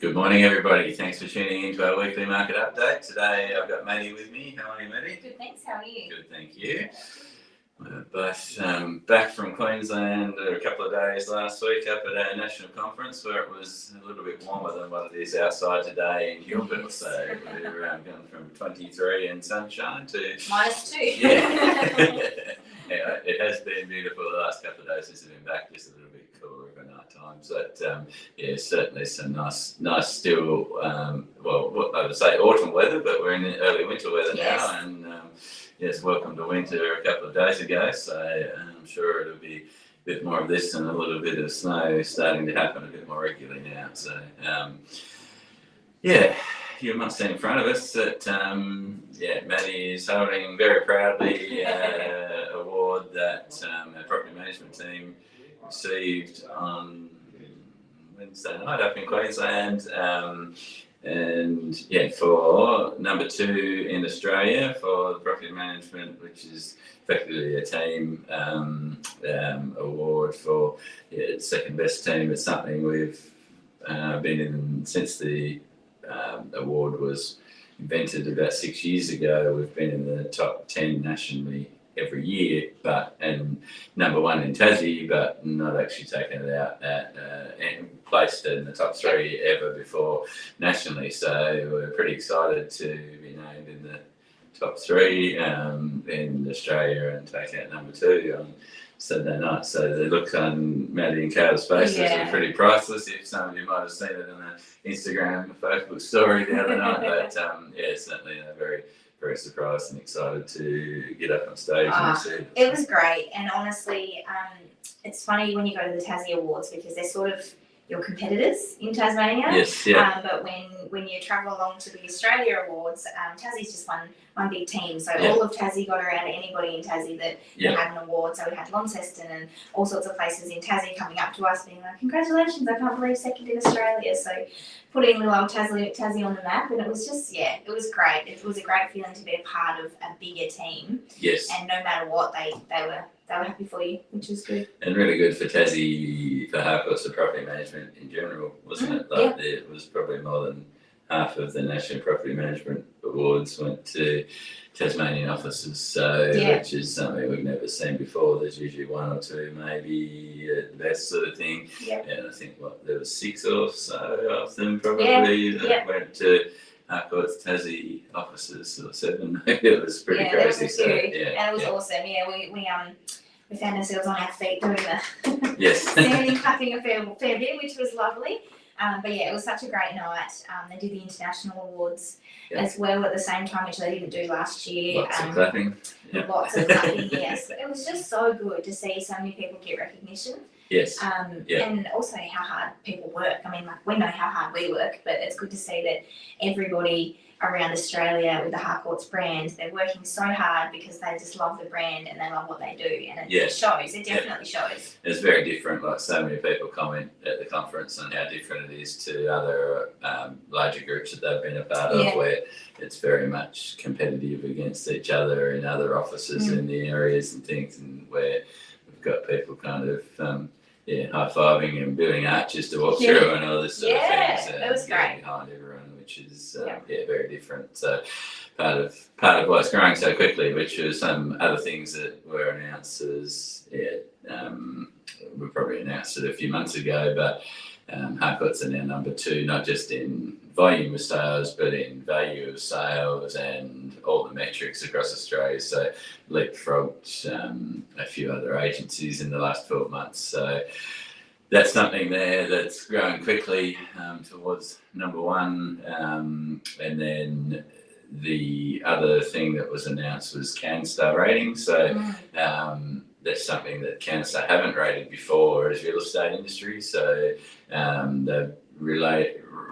Good morning, everybody. Thanks for tuning in to our weekly market update. Today, I've got Maddie with me. How are you, Maddie? Good, thanks. How are you? Good, thank you. We're both back from Queensland a couple of days last week up at our national conference where it was a little bit warmer than what it is outside today in Gilbert. So we're going from 23 and sunshine to -2. Yeah. Yeah, it has been beautiful the last couple of days since we've been back, just a little bit cooler over night times. But yeah, certainly some nice still, well, I would say autumn weather, but we're in early winter weather now. And yes, welcome to winter a couple of days ago. So I'm sure it'll be a bit more of this and a little bit of snow starting to happen a bit more regularly now. So yeah, you must see in front of us that Maddie is holding very proudly an award that our property management team received on Wednesday night up in Queensland. And yeah, for number 2 in Australia for the property management, which is effectively a team award for second best team. It's something we've been in since the award was invented about 6 years ago. We've been in the top 10 nationally every year, and number 1 in Tassie, but not actually taken it out and placed in the top 3 ever before nationally. So we're pretty excited to be named in the top 3 in Australia and take out number 2 on Saturday night. So the look on Maddie and Carl's faces are pretty priceless. If some of you might have seen it on the Instagram, Facebook story the other night, but certainly very, very surprised and excited to get up on stage and see it. It was great, and honestly, it's funny when you go to the Tassie Awards because they're sort of your competitors in Tasmania. Yes, yeah. But when you travel along to the Australia Awards, Tassie's just one big team. So all of Tassie got around to anybody in Tassie that had an award. So we had Launceston and all sorts of places in Tassie coming up to us being like, congratulations, I can't believe second in Australia. So putting little old Tassie on the map, and it was just, it was great. It was a great feeling to be a part of a bigger team. Yes. And no matter what, they were happy for you, which was good. And really good for Tassie, for Harcourt's property management in general, wasn't it? Like it was probably more than half of the National Property Management Awards went to Tasmanian offices, so which is something we've never seen before. There's usually 1 or 2 maybe at best sort of thing. And I think there was 6 or so of them probably that went to Harcourt's Tassie offices, or 7. It was pretty crazy. Was and it was awesome. We found ourselves on our feet doing the standing, clapping a fair bit, which was lovely. But it was such a great night. They did the international awards as well at the same time, which they didn't do last year. Lots of clapping. Lots of clapping, yes. It was just so good to see so many people get recognition. Yes. And also how hard people work. I mean, we know how hard we work, but it's good to see that everybody around Australia with the Harcourt's brand, they're working so hard because they just love the brand and they love what they do, and it shows. It definitely shows. It's very different. Like so many people comment at the conference on how different it is to other larger groups that they've been a part of, where it's very much competitive against each other in other offices in the areas and things, and where we've got people kind of high-fiving and building arches to walk through and all this sort of things. It was great. Behind everyone, which is very different. So part of why it's growing so quickly, which was some other things that were announced as we probably announced it a few months ago, but Harcourt's are now number 2, not just in volume of sales, but in value of sales and all the metrics across Australia. So leapfrogged a few other agencies in the last 12 months. So that's something there that's growing quickly towards number 1. And then the other thing that was announced was CanStar rating. So that's something that CanStar haven't rated before as real estate industry. So they've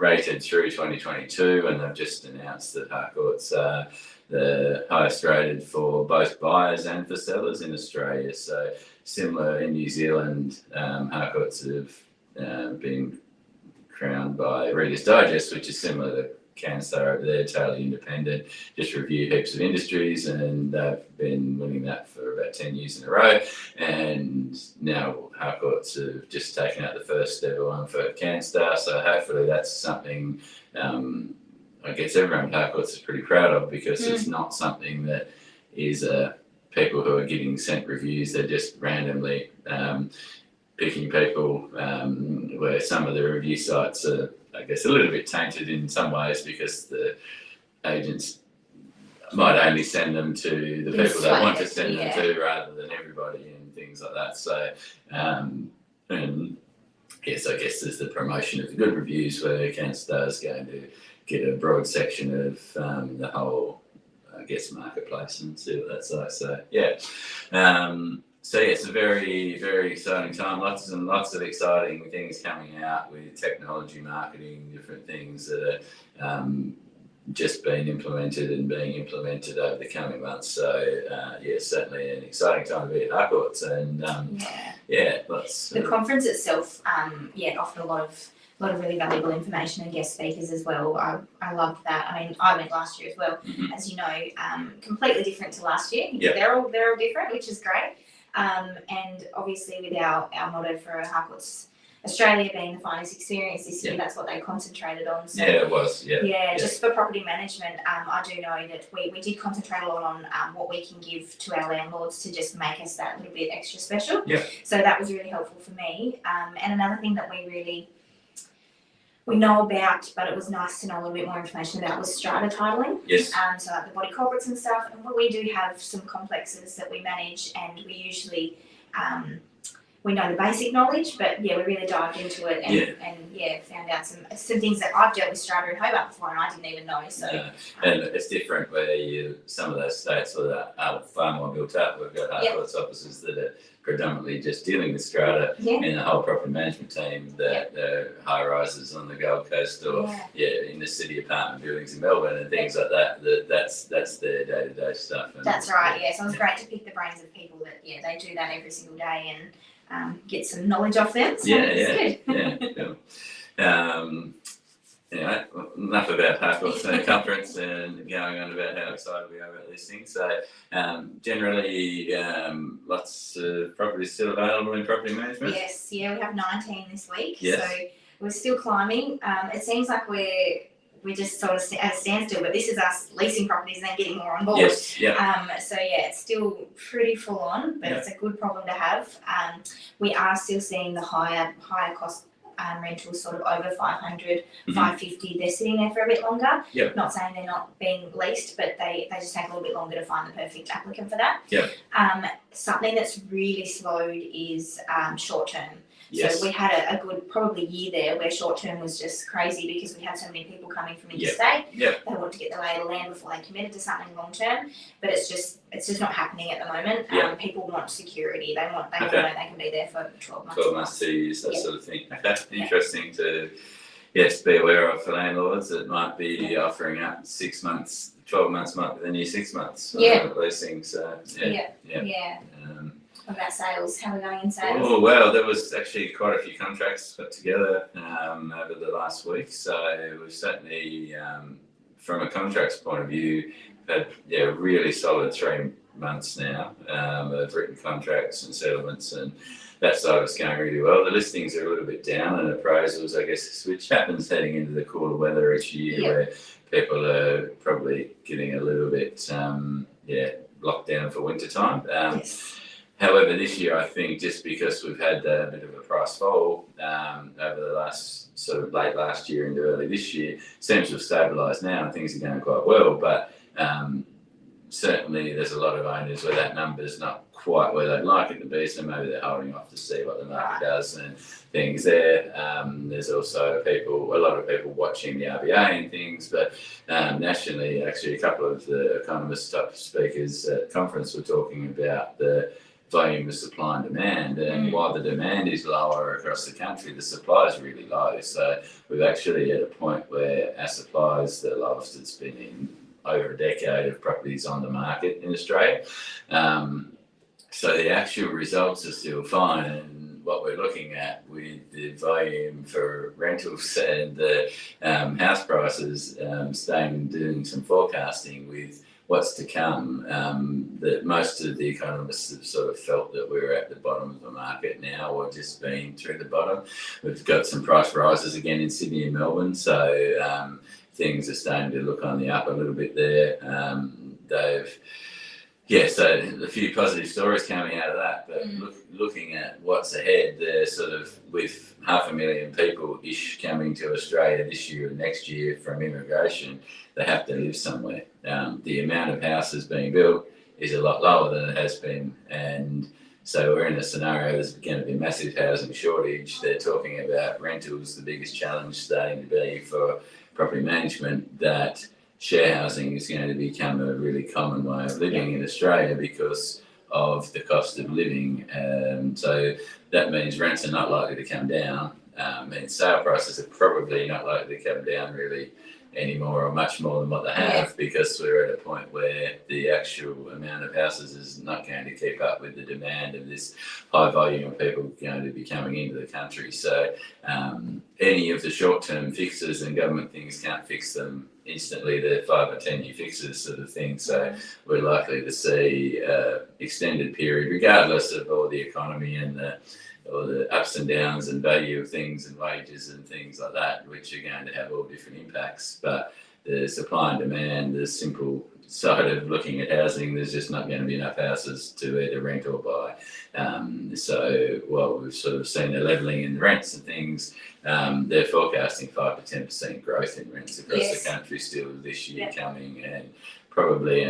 rated through 2022, and they've just announced that Harcourt's are the highest rated for both buyers and for sellers in Australia. So similar in New Zealand, Harcourt's have been crowned by Reader's Digest, which is similar to CanStar over there, totally independent, just review heaps of industries, and they've been winning that for about 10 years in a row. And now Harcourts have just taken out the first ever one for CanStar, so hopefully that's something I guess everyone at Harcourts is pretty proud of, because it's not something that is people who are getting sent reviews. They're just randomly picking people, where some of the review sites are, I guess, a little bit tainted in some ways, because the agents might only send them to the people they want to send them to, rather than everybody, and things like that. So, and yes, I guess there's the promotion of the good reviews, where CanStar is going to get a broad section of the whole, I guess, marketplace, and see what that's like. So yeah, so yeah, it's a very, very exciting time. Lots and lots of exciting things coming out with technology, marketing, different things that are just being implemented and being implemented over the coming months. So yeah, certainly an exciting time to be at Harcourts, and lots. The conference itself, offered a lot of really valuable information and guest speakers as well. I loved that. I mean, I went last year as well, as you know, completely different to last year. Yep. They're all different, which is great. And obviously with our motto for Harcourts Australia being the finest experience this year, that's what they concentrated on. So, yeah, it was. Yeah. Just for property management, I do know that we did concentrate a lot on what we can give to our landlords to just make us that little bit extra special. Yeah. So that was really helpful for me. And another thing that we know about, but it was nice to know a little bit more information about, was strata titling. Yes. So like the body corporates and stuff. And we do have some complexes that we manage, and we usually we know the basic knowledge, but we really dived into it and found out some things that I've dealt with strata in Hobart before and I didn't even know. So and it's different where some of those states where are far more built up. We've got Harcourts offices that are predominantly just dealing with strata, and the whole property management team that high rises on the Gold Coast, or in the city apartment buildings in Melbourne and things like that. That's their day-to-day stuff. And that's right. So it was great to pick the brains of people that they do that every single day and get some knowledge off them. So it's good. Anyway, enough about Harcourts conference and going on about how excited we are about these things. So generally, lots of properties still available in property management. Yes, we have 19 this week. Yes. So we're still climbing. It seems like we're just sort of at a standstill, but this is us leasing properties and then getting more on board. Yes, so it's still pretty full on, but it's a good problem to have. We are still seeing the higher cost rentals sort of over 500, 550. They're sitting there for a bit longer. Yep. Not saying they're not being leased, but they just take a little bit longer to find the perfect applicant for that. Yep. Something that's really slowed is short term. Yes. So we had a good probably year there where short term was just crazy because we had so many people coming from interstate. Yep. They wanted to get the lay of the land before they committed to something long term, but it's just not happening at the moment. People want security. They want they know they can be there for 12 months. 12 months, 2 years, that sort of thing. Okay, interesting to be aware of for landlords that might be offering up 6 months, 12 months might be the new 6 months leasing. So What about sales? How are we going in sales? Oh, well, there was actually quite a few contracts put together over the last week. So we've certainly, from a contracts point of view, had really solid 3 months now of written contracts and settlements, and that side of it's going really well. The listings are a little bit down, and appraisals, I guess, which happens heading into the cooler weather each year, where people are probably getting a little bit locked down for winter time. However, this year, I think just because we've had a bit of a price fall over the last sort of late last year into early this year, seems to have stabilised now and things are going quite well. But certainly there's a lot of owners where that number's not quite where they'd like it to be, so maybe they're holding off to see what the market does and things there. There's also a lot of people watching the RBA and things, but nationally, actually, a couple of the economists, top speakers at conference were talking about the volume of supply and demand, and while the demand is lower across the country, the supply is really low. So we've actually at a point where our supply is the lowest it's been in over a decade of properties on the market in Australia. So the actual results are still fine, and what we're looking at with the volume for rentals and the house prices, staying and doing some forecasting with what's to come, that most of the economists have sort of felt that we're at the bottom of the market now, or just been through the bottom. We've got some price rises again in Sydney and Melbourne, so things are starting to look on the up a little bit there. So a few positive stories coming out of that, but looking at what's ahead, they're sort of with 500,000 people-ish coming to Australia this year and next year from immigration, they have to live somewhere. The amount of houses being built is a lot lower than it has been, and so we're in a scenario there's going to be massive housing shortage. They're talking about rentals, the biggest challenge starting to be for property management, that share housing is going to become a really common way of living in Australia because of the cost of living. So that means rents are not likely to come down, and sale prices are probably not likely to come down really anymore, or much more than what they have, because we're at a point where the actual amount of houses is not going to keep up with the demand of this high volume of people going to be coming into the country. So any of the short-term fixes and government things can't fix them instantly. They're 5 or 10 year fixes sort of thing. So we're likely to see extended period, regardless of all the economy and or the ups and downs and value of things and wages and things like that, which are going to have all different impacts. But the supply and demand, the simple side of looking at housing, there's just not going to be enough houses to either rent or buy. So while we've sort of seen the levelling in the rents and things, they're forecasting 5 to 10% growth in rents across the country still this year coming, and probably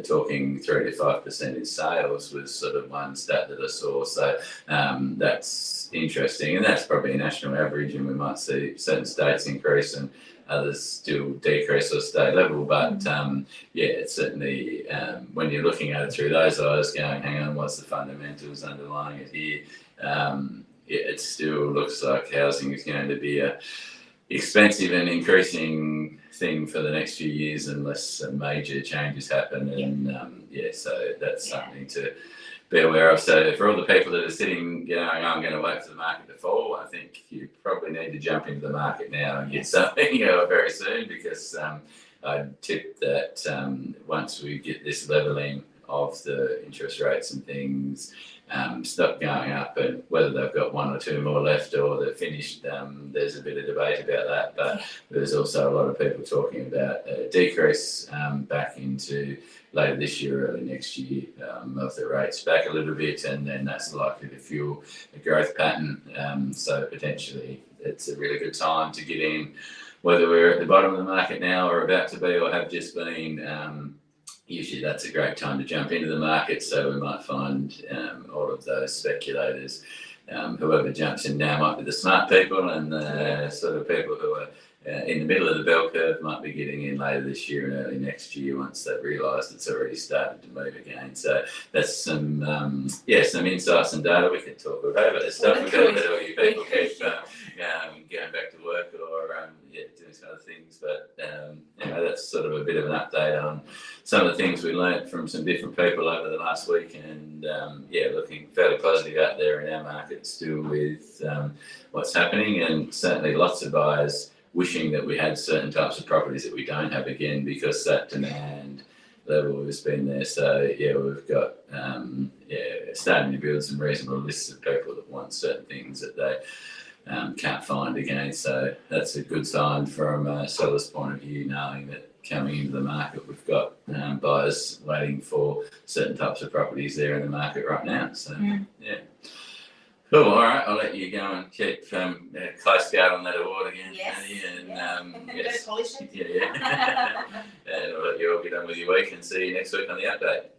talking 3 to 5% in sales was sort of one stat that I saw. So that's interesting, and that's probably a national average, and we might see certain states increase and others still decrease or stay level. But it's certainly when you're looking at it through those eyes, going, hang on, what's the fundamentals underlying it here? It still looks like housing is going to be a expensive and increasing thing for the next few years unless some major changes happen. And so that's something to be aware of. So for all the people that are sitting going, I'm going to wait for the market to fall, I think you probably need to jump into the market now and get something very soon, because I'd tip that once we get this levelling of the interest rates and things stop going up, and whether they've got 1 or 2 more left or they're finished, there's a bit of debate about that. But there's also a lot of people talking about a decrease back into later this year, early next year, of the rates back a little bit, and then that's likely to fuel a growth pattern. So potentially it's a really good time to get in, whether we're at the bottom of the market now or about to be or have just been. Usually that's a great time to jump into the market. So we might find all of those speculators, whoever jumps in now might be the smart people, and the sort of people who are in the middle of the bell curve might be getting in later this year and early next year once they've realised it's already started to move again. So that's some insights and data we could talk about. But there's stuff we've got to let all you people keep going back to work or doing some other things. But that's sort of a bit of an update on some of the things we learnt from some different people over the last week, and looking fairly positive out there in our market still with what's happening, and certainly lots of buyers wishing that we had certain types of properties that we don't have again, because that demand level has been there. So we've got starting to build some reasonable lists of people that want certain things that they can't find again. So that's a good sign from a seller's point of view, knowing that coming into the market we've got buyers waiting for certain types of properties there in the market right now. So cool. All right, I'll let you go and keep close guard on that award again. Polish it. And I'll let you all get on with your week and see you next week on the update.